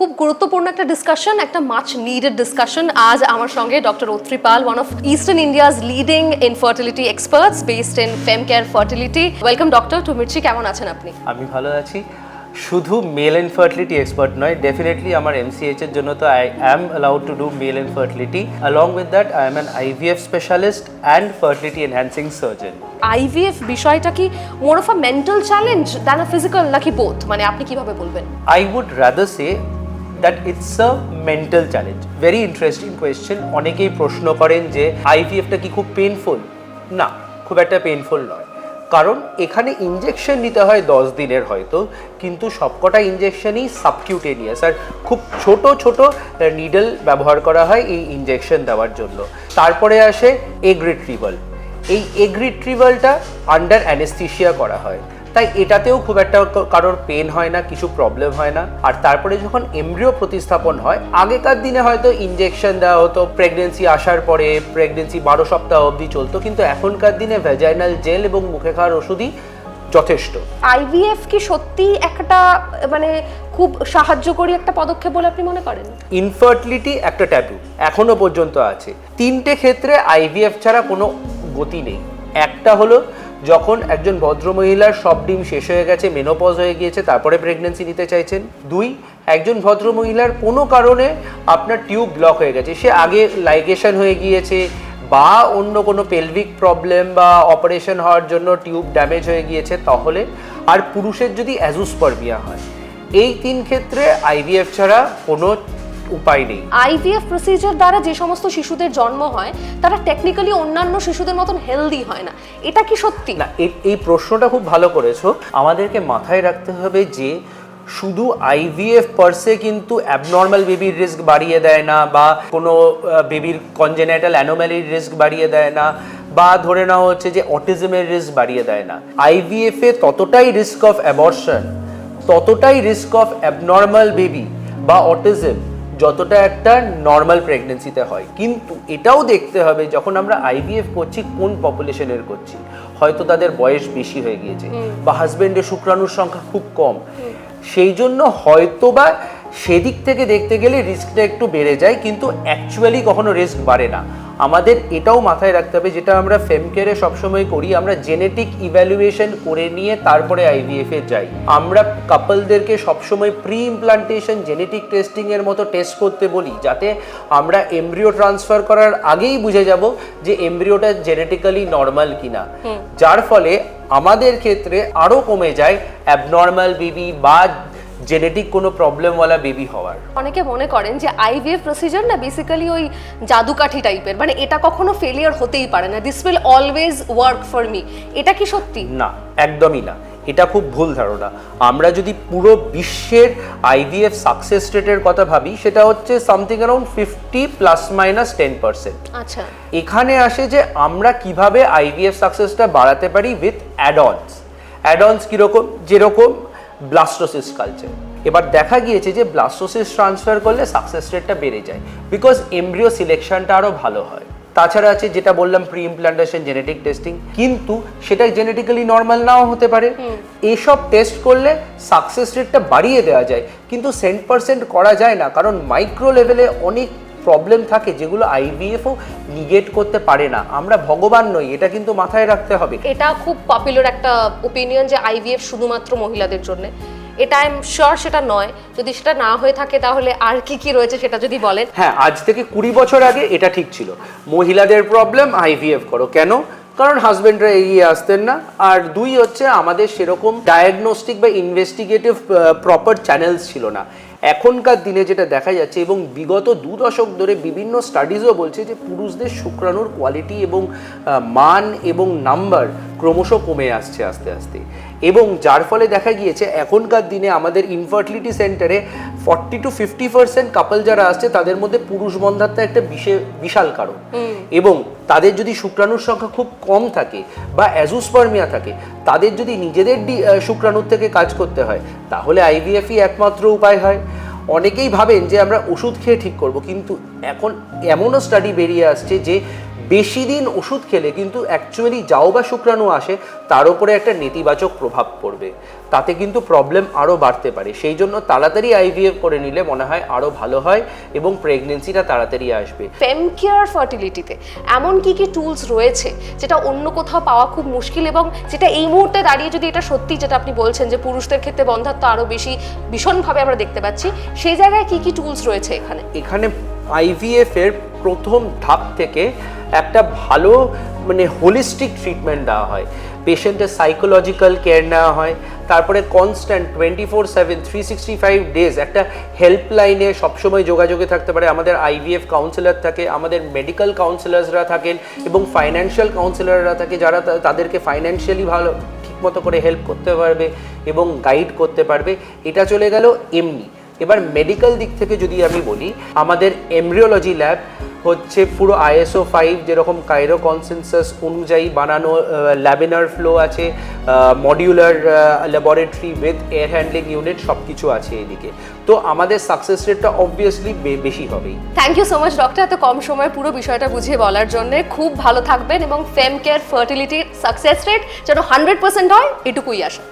খুব গুরুত্বপূর্ণ একটা ডিসকাশন, একটা মাচ নিডেড ডিসকাশন। আজ আমার সঙ্গে doctor Atri Pal, one of eastern India's leading infertility experts based in Femcare fertility. Welcome doctor to Mirchi. কেমন আছেন আপনি? আমি ভালো আছি। শুধু মেল ইনফার্টিলিটি এক্সপার্ট নয়, ডেফিনেটলি আমার এমসিএইচ এর জন্য তো I am allowed to do male infertility. Along with that I am an IVF specialist and fertility enhancing surgeon. IVF বিষয়টা কি more of a mental challenge than a physical, নাকি both? মানে আপনি কিভাবে বলবেন? I would rather say that it's a mental challenge. Very interesting question. অনেকেই প্রশ্ন করেন যে আইভিএফটা কি খুব পেইনফুল? না, খুব একটা পেইনফুল নয়, কারণ এখানে ইনজেকশন নিতে হয় 10 দিনের হয়তো, কিন্তু সবকটা ইনজেকশনই সাবকিউটেনিয়াস আর খুব ছোট ছোট নিডল ব্যবহার করা হয় এই ইনজেকশন দেওয়ার জন্য। তারপরে আসে এগ রিট্রিভাল। এই এগ রিট্রিভালটা আন্ডার অ্যানেস্থেশিয়া করা হয়, তাই এটাতেও খুব একটা কারোর পেন হয় না, কিছু প্রবলেম হয় না। আর তারপরে যখন এমব্রিও প্রতিস্থাপন হয়, আগেকার দিনে হয়তো ইনজেকশন দেওয়া হতো, প্রেগনেন্সি আসার পরে প্রেগনেন্সি 12 সপ্তাহ অবধি চলতো, কিন্তু এখনকার দিনে ভ্যাজাইনাল জেল এবং মুখে খাওয়ার ওষুধই যথেষ্ট। আইভিএফ কি সত্যি একটা মানে খুব সাহায্যকারী একটা পদক্ষেপ বলে আপনি মনে করেন? ইনফার্টিলিটি একটা ট্যাবু এখনো পর্যন্ত আছে। 3টে ক্ষেত্রে আইভিএফ ছাড়া কোনো গতি নেই। একটা হলো যখন একজন ভদ্রমহিলার সব ডিম শেষ হয়ে গেছে, মেনোপজ হয়ে গিয়েছে, তারপরে প্রেগনেন্সি নিতে চাইছেন। 2, একজন ভদ্রমহিলার কোনো কারণে আপনার টিউব ব্লক হয়ে গেছে, সে আগে লাইগেশন হয়ে গিয়েছে বা অন্য কোনো পেলভিক প্রবলেম বা অপারেশন হওয়ার জন্য টিউব ড্যামেজ হয়ে গিয়েছে তাহলে। আর পুরুষের যদি অ্যাজোস্পার্মিয়া হয়। এই 3 ক্ষেত্রে আইভিএফ ছাড়া কোনো উপায় নেই। আইভিএফ প্রসিজার দ্বারা যে সমস্ত শিশুদের জন্ম হয় তারা টেকনিক্যালি অন্যান্য শিশুদের মতন হেলদি হয় না, এটা কি সত্যি? না, এই প্রশ্নটা খুব ভালো করেছো। আমাদেরকে মাথায় রাখতে হবে যে শুধু আইভিএফ পারসে কিন্তু অ্যাবনর্মাল বেবির রিস্ক বাড়িয়ে দেয় না, বা কোনো বেবির কনজেনাইটাল অ্যানোমালির রিস্ক বাড়িয়ে দেয় না, বা ধরে নেওয়া হচ্ছে যে অটিজমের রিস্ক বাড়িয়ে দেয় না। আইভিএফ এ ততটাই রিস্ক অফ অ্যাবর্শন, ততটাই রিস্ক অফ অ্যাবনর্মাল বেবি বা অটিজম যতটা একটা নর্মাল প্রেগনেন্সিতে হয়। কিন্তু এটাও দেখতে হবে যখন আমরা আইভিএফ করছি কোন পপুলেশনের করছি। হয়তো তাদের বয়স বেশি হয়ে গিয়েছে বা হাজবেন্ডের শুক্রাণুর সংখ্যা খুব কম, সেই জন্য হয়তো বা সেদিক থেকে দেখতে গেলে রিস্কটা একটু বেড়ে যায়, কিন্তু অ্যাকচুয়ালি কখনো রিস্ক বাড়ে না। আমাদের এটাও মাথায় রাখতে হবে, যেটা আমরা ফেমকেয়ারে সবসময় করি, আমরা জেনেটিক ইভ্যালুয়েশন করে নিয়ে তারপরে আইভিএফ এ যাই। আমরা কাপলদেরকে সবসময় প্রি ইমপ্লান্টেশন জেনেটিক টেস্টিং এর মতো টেস্ট করতে বলি, যাতে আমরা এমব্রিও ট্রান্সফার করার আগেই বুঝে যাব যে এমব্রিওটা জেনেটিক্যালি নর্মাল কিনা, যার ফলে আমাদের ক্ষেত্রে আরও কমে যায় অ্যাবনর্মাল বেবি বা জেনেটিক কোনো প্রবলেমওয়ালা বেবি হওয়ার। অনেকে মনে করেন যে আইভিএফ প্রসিজার না বেসিক্যালি ওই জাদুকাঠি টাইপের, মানে এটা কখনো ফেলিয়ার হতেই পারে না, this will always work for me. এটা কি সত্যি? না, একদমই না। এটা খুব ভুল ধারণা। আমরা যদি পুরো বিশ্বের আইভিএফ সাকসেস রেটের কথা ভাবি, সেটা হচ্ছে সামথিং অ্যারাউন্ড 50 ± 10%। আচ্ছা, এখানে আসে যে আমরা কিভাবে আইভিএফ সাকসেসটা বাড়াতে পারি উইথ অ্যাডঅনস। অ্যাডঅনস কীরকম? যেরকম ব্লাস্টোসিস কালচার। এবার দেখা গিয়েছে যে ব্লাস্টোসিস ট্রান্সফার করলে সাকসেস রেটটা বেড়ে যায়, বিকজ এমব্রিও সিলেকশনটা আরও ভালো হয়। তাছাড়া আছে যেটা বললাম প্রি ইমপ্লান্টেশন জেনেটিক টেস্টিং, কিন্তু সেটা জেনেটিক্যালি নর্মাল নাও হতে পারে। এইসব টেস্ট করলে সাকসেস রেটটা বাড়িয়ে দেওয়া যায়, কিন্তু 100% করা যায় না, কারণ মাইক্রো লেভেলে অনেক প্রবলেম থাকে যেগুলো আইভিএফও নিগেট করতে পারে না। আমরা ভগবান নই, এটা কিন্তু মাথায় রাখতে হবে। এটা খুব পপুলার একটা ওপিনিয়ন যে আইভিএফ শুধুমাত্র মহিলাদের জন্য। এটা আই এম শিওর সেটা নয়। যদি সেটা না হয়ে থাকে তাহলে আর কি কি রয়েছে সেটা যদি বলেন। হ্যাঁ, আজ থেকে 20 বছর আগে এটা ঠিক ছিল, মহিলাদের প্রবলেম আইভিএফ করো। কেন? কারণ হাজবেন্ডরা এগিয়ে আসতেন না, আর 2 হচ্ছে আমাদের সেরকম ডায়াগনস্টিক বা ইনভেস্টিগেটিভ প্রপার চ্যানেলস ছিল না। এখনকার দিনে যেটা দেখা যাচ্ছে, এবং বিগত 2 দশক ধরে বিভিন্ন স্টাডিজও বলছে যে পুরুষদের শুক্রাণুর কোয়ালিটি এবং মান এবং নাম্বার ক্রমশ কমে আসছে আস্তে আস্তে, এবং যার ফলে দেখা গিয়েছে এখনকার দিনে আমাদের ইনফার্টিলিটি সেন্টারে 40 to 50% কাপল যারা আসছে তাদের মধ্যে পুরুষ বন্ধাত্ম একটা বিশাল কারণ। এবং তাদের যদি শুক্রাণুর সংখ্যা খুব কম থাকে বা অ্যাজোস্পার্মিয়া থাকে, তাদের যদি নিজেদের শুক্রাণুর থেকে কাজ করতে হয়, তাহলে আইভিএফই একমাত্র উপায় হয়। অনেকেই ভাবেন যে আমরা ওষুধ খেয়ে ঠিক করব, কিন্তু এখন এমনও স্টাডি বেরিয়ে আসছে যে বেশি দিন ওষুধ খেলে কিন্তু অ্যাকচুয়ালি যাও বা শুক্রাণু আসে তার উপরে একটা নেতিবাচক প্রভাব পড়বে, তাতে কিন্তু প্রবলেম আরও বাড়তে পারে। সেই জন্য তাড়াতাড়ি আইভিএফ করে নিলে মনে হয় আরও ভালো হয় এবং প্রেগনেন্সিটা তাড়াতাড়ি আসবে। ফেমকেয়ার ফার্টিলিটিতে এমন কি কি টুলস রয়েছে যেটা অন্য কোথাও পাওয়া খুব মুশকিল, এবং যেটা এই মুহূর্তে দাঁড়িয়ে যদি এটা সত্যি যেটা আপনি বলছেন যে পুরুষদের ক্ষেত্রে বন্ধ্যাত্ব আরও বেশি ভীষণভাবে আমরা দেখতে পাচ্ছি, সেই জায়গায় কি কি টুলস রয়েছে এখানে? এখানে আইভিএফ এর প্রথম ধাপ থেকে একটা ভালো মানে হোলিস্টিক ট্রিটমেন্ট দেওয়া হয়, পেশেন্টের সাইকোলজিক্যাল কেয়ার নেওয়া হয়, তারপরে কনস্ট্যান্ট 24/7 365 ডেজ একটা হেল্পলাইনে সবসময় যোগাযোগে থাকতে পারে। আমাদের আইভিএফ কাউন্সিলর থাকে, আমাদের মেডিকেল কাউন্সিলার্সরা থাকেন এবং ফাইন্যান্সিয়াল কাউন্সিলররা থাকে যারা তাদেরকে ফাইন্যান্সিয়ালি ভালো ঠিকমতো করে হেল্প করতে পারবে এবং গাইড করতে পারবে। এটা চলে গেল এমনি। এবার মেডিকেল দিক থেকে যদি আমি বলি, আমাদের এমব্রিওলজি ল্যাব হচ্ছে পুরো ISO 5 যেরকম কাইরো কনসেনসাস অনুযায়ী বানানো, ল্যামিনার ফ্লো আছে, modular laboratory with air handling unit, সব কিছু আছে এদিকে। তো আমাদের সাকসেস রেটটা অবভিয়াসলি বেশি হবেই। Thank you so much doctor, এত কম সময়ে পুরো বিষয়টা বুঝিয়ে বলার জন্য। খুব ভালো থাকবেন এবং ফেমকেয়ার ফার্টিলিটির সাকসেস রেট যেন 100% হয়, এটুকুই আশা।